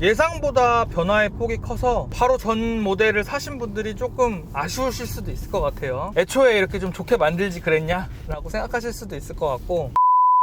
예상보다 변화의 폭이 커서 바로 전 모델을 사신 분들이 조금 아쉬우실 수도 있을 것 같아요. 애초에 이렇게 좀 좋게 만들지 그랬냐? 라고 생각하실 수도 있을 것 같고.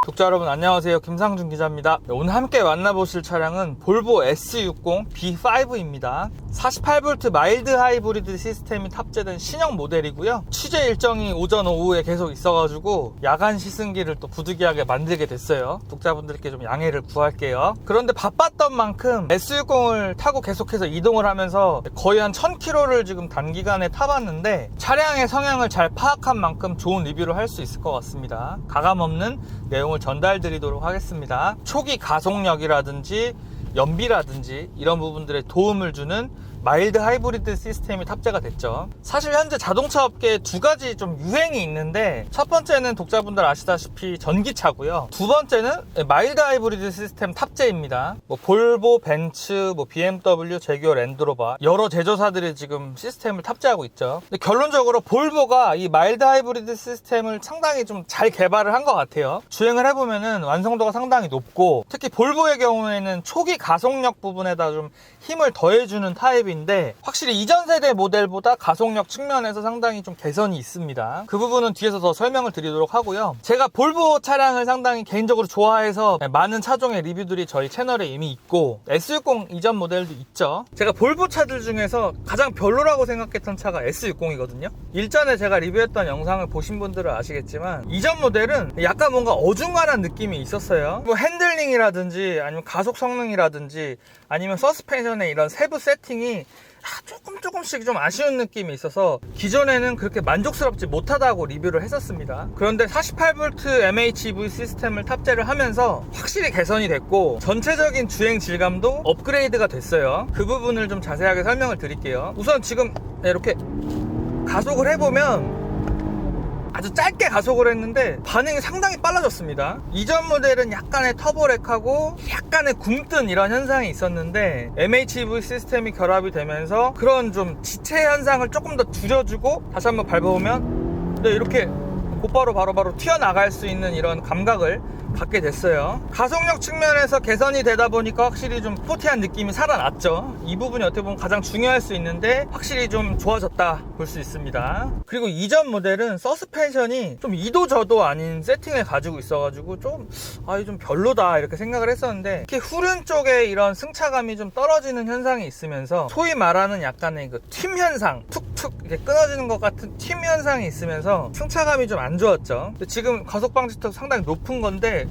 독자 여러분 안녕하세요. 김상준 기자입니다. 오늘 함께 만나보실 차량은 볼보 S60 B5입니다. 48V 마일드 하이브리드 시스템이 탑재된 신형 모델이고요. 취재 일정이 오전 오후에 계속 있어가지고 야간 시승기를 또 부득이하게 만들게 됐어요. 독자분들께 좀 양해를 구할게요. 그런데 바빴던 만큼 S60을 타고 계속해서 이동을 하면서 거의 한 1000km를 지금 단기간에 타봤는데 차량의 성향을 잘 파악한 만큼 좋은 리뷰를 할 수 있을 것 같습니다. 가감없는 내용을 전달 드리도록 하겠습니다. 초기 가속력이라든지 연비라든지 이런 부분들에 도움을 주는 마일드 하이브리드 시스템이 탑재가 됐죠. 사실 현재 자동차 업계에 두 가지 좀 유행이 있는데, 첫 번째는 독자분들 아시다시피 전기차고요. 두 번째는 마일드 하이브리드 시스템 탑재입니다. 볼보, 벤츠, BMW, 제규어, 랜드로버 여러 제조사들이 지금 시스템을 탑재하고 있죠. 근데 결론적으로 볼보가 이 마일드 하이브리드 시스템을 상당히 좀 잘 개발을 한 것 같아요. 주행을 해보면은 완성도가 상당히 높고, 특히 볼보의 경우에는 초기 가속력 부분에다 좀 힘을 더해주는 타입인데, 확실히 이전 세대 모델보다 가속력 측면에서 상당히 좀 개선이 있습니다. 그 부분은 뒤에서 더 설명을 드리도록 하고요. 제가 볼보 차량을 상당히 개인적으로 좋아해서 많은 차종의 리뷰들이 저희 채널에 이미 있고, S60 이전 모델도 있죠. 제가 볼보 차들 중에서 가장 별로라고 생각했던 차가 S60이거든요. 일전에 제가 리뷰했던 영상을 보신 분들은 아시겠지만, 이전 모델은 약간 뭔가 어중간한 느낌이 있었어요. 핸들링이라든지 아니면 가속 성능이라든지 아니면 서스펜션의 이런 세부 세팅이 조금씩 좀 아쉬운 느낌이 있어서 기존에는 그렇게 만족스럽지 못하다고 리뷰를 했었습니다. 그런데 48V MHEV 시스템을 탑재를 하면서 확실히 개선이 됐고, 전체적인 주행 질감도 업그레이드가 됐어요. 그 부분을 좀 자세하게 설명을 드릴게요. 우선 지금 이렇게 가속을 해보면 아주 짧게 가속을 했는데 반응이 상당히 빨라졌습니다. 이전 모델은 약간의 터보렉하고 약간의 굼뜬 이런 현상이 있었는데, MHEV 시스템이 결합이 되면서 그런 좀 지체 현상을 조금 더 줄여주고, 다시 한번 밟아보면 이렇게 곧바로 바로 튀어나갈 수 있는 이런 감각을 갖게 됐어요. 가속력 측면에서 개선이 되다 보니까 확실히 좀 스포티한 느낌이 살아났죠. 이 부분이 어떻게 보면 가장 중요할 수 있는데 확실히 좀 좋아졌다 볼 수 있습니다. 그리고 이전 모델은 서스펜션이 좀 이도저도 아닌 세팅을 가지고 있어가지고 좀 별로다 이렇게 생각을 했었는데, 특히 후륜 쪽에 이런 승차감이 좀 떨어지는 현상이 있으면서 소위 말하는 약간의 그 튠 현상, 툭툭 이렇게 끊어지는 것 같은 튠 현상이 있으면서 승차감이 좀 안 좋았죠. 지금 가속 방지턱 상당히 높은 건데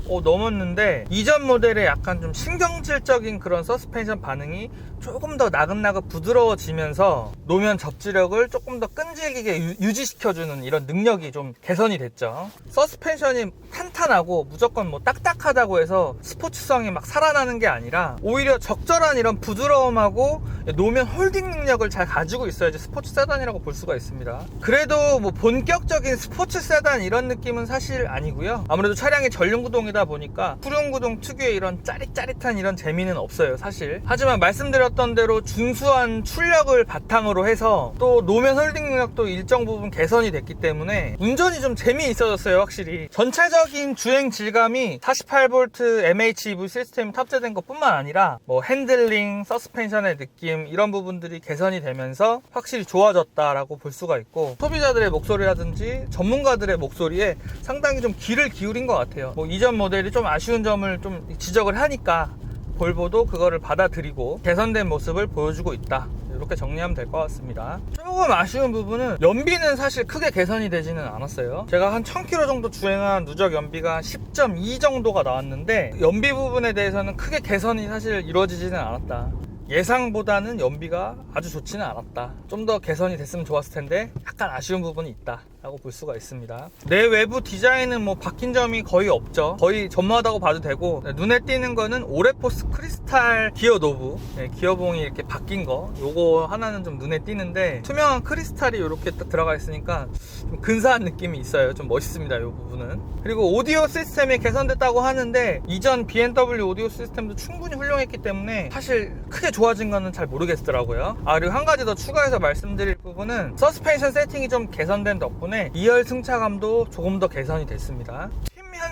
넘었는데, 이전 모델의 약간 좀 신경질적인 그런 서스펜션 반응이 조금 더 나긋나긋 부드러워지면서 노면 접지력을 조금 더 끈질기게 유지시켜주는 이런 능력이 좀 개선이 됐죠. 서스펜션이 탄탄하고 무조건 딱딱하다고 해서 스포츠성이 막 살아나는 게 아니라 오히려 적절한 이런 부드러움하고 노면 홀딩 능력을 잘 가지고 있어야지 스포츠 세단이라고 볼 수가 있습니다. 그래도 본격적인 스포츠 세단 이런 느낌은 사실 아니고요. 아무래도 차량이 전륜구동이다 보니까 후륜구동 특유의 이런 짜릿짜릿한 이런 재미는 없어요, 사실. 하지만 말씀드렸던 대로 준수한 출력을 바탕으로 해서 또 노면 홀딩 능력도 일정 부분 개선이 됐기 때문에 운전이 좀 재미있어졌어요, 확실히. 전체적인 주행 질감이 48V MHEV 시스템이 탑재된 것 뿐만 아니라 핸들링, 서스펜션의 느낌 이런 부분들이 개선이 되면서 확실히 좋아졌다라고 볼 수가 있고, 소비자들의 목소리라든지 전문가들의 목소리에 상당히 좀 귀를 기울인 것 같아요. 이전 모델이 좀 아쉬운 점을 좀 지적을 하니까 볼보도 그거를 받아들이고 개선된 모습을 보여주고 있다, 이렇게 정리하면 될 것 같습니다. 조금 아쉬운 부분은 연비는 사실 크게 개선이 되지는 않았어요. 제가 한 1000km 정도 주행한 누적 연비가 10.2 정도가 나왔는데, 연비 부분에 대해서는 크게 개선이 사실 이루어지지는 않았다. 예상보다는 연비가 아주 좋지는 않았다. 좀 더 개선이 됐으면 좋았을 텐데 약간 아쉬운 부분이 있다 라고 볼 수가 있습니다. 내외부 디자인은 바뀐 점이 거의 없죠. 거의 전무하다고 봐도 되고, 눈에 띄는 거는 오레포스 크리스탈 기어 노브, 기어봉이 이렇게 바뀐 거, 요거 하나는 좀 눈에 띄는데, 투명한 크리스탈이 이렇게 딱 들어가 있으니까 좀 근사한 느낌이 있어요. 좀 멋있습니다, 요 부분은. 그리고 오디오 시스템이 개선됐다고 하는데, 이전 BMW 오디오 시스템도 충분히 훌륭했기 때문에 사실 크게 좋아진 거는 잘 모르겠더라고요. 그리고 한 가지 더 추가해서 말씀드릴 부분은 서스펜션 세팅이 좀 개선된 덕분에 2열 승차감도 조금 더 개선이 됐습니다.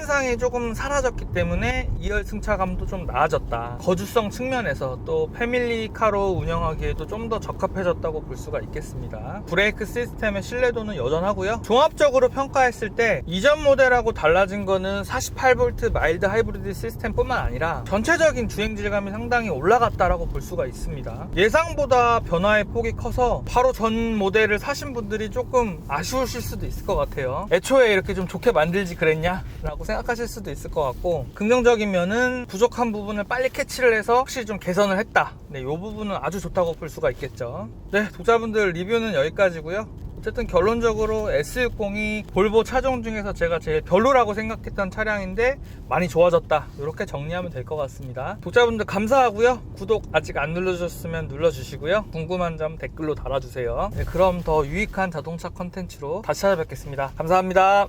측면상이 조금 사라졌기 때문에 2열 승차감도 좀 나아졌다. 거주성 측면에서 또 패밀리카로 운영하기에도 좀 더 적합해졌다고 볼 수가 있겠습니다. 브레이크 시스템의 신뢰도는 여전하고요. 종합적으로 평가했을 때 이전 모델하고 달라진 거는 48V 마일드 하이브리드 시스템 뿐만 아니라 전체적인 주행 질감이 상당히 올라갔다라고 볼 수가 있습니다. 예상보다 변화의 폭이 커서 바로 전 모델을 사신 분들이 조금 아쉬우실 수도 있을 것 같아요. 애초에 이렇게 좀 좋게 만들지 그랬냐? 라고 생각하실 수도 있을 것 같고, 긍정적인 면은 부족한 부분을 빨리 캐치를 해서 확실히 좀 개선을 했다. 네, 이 부분은 아주 좋다고 볼 수가 있겠죠. 네, 독자분들 리뷰는 여기까지고요. 어쨌든 결론적으로 S60이 볼보 차종 중에서 제가 제일 별로라고 생각했던 차량인데 많이 좋아졌다, 이렇게 정리하면 될 것 같습니다. 독자분들 감사하고요. 구독 아직 안 눌러주셨으면 눌러주시고요. 궁금한 점 댓글로 달아주세요. 네, 그럼 더 유익한 자동차 컨텐츠로 다시 찾아뵙겠습니다. 감사합니다.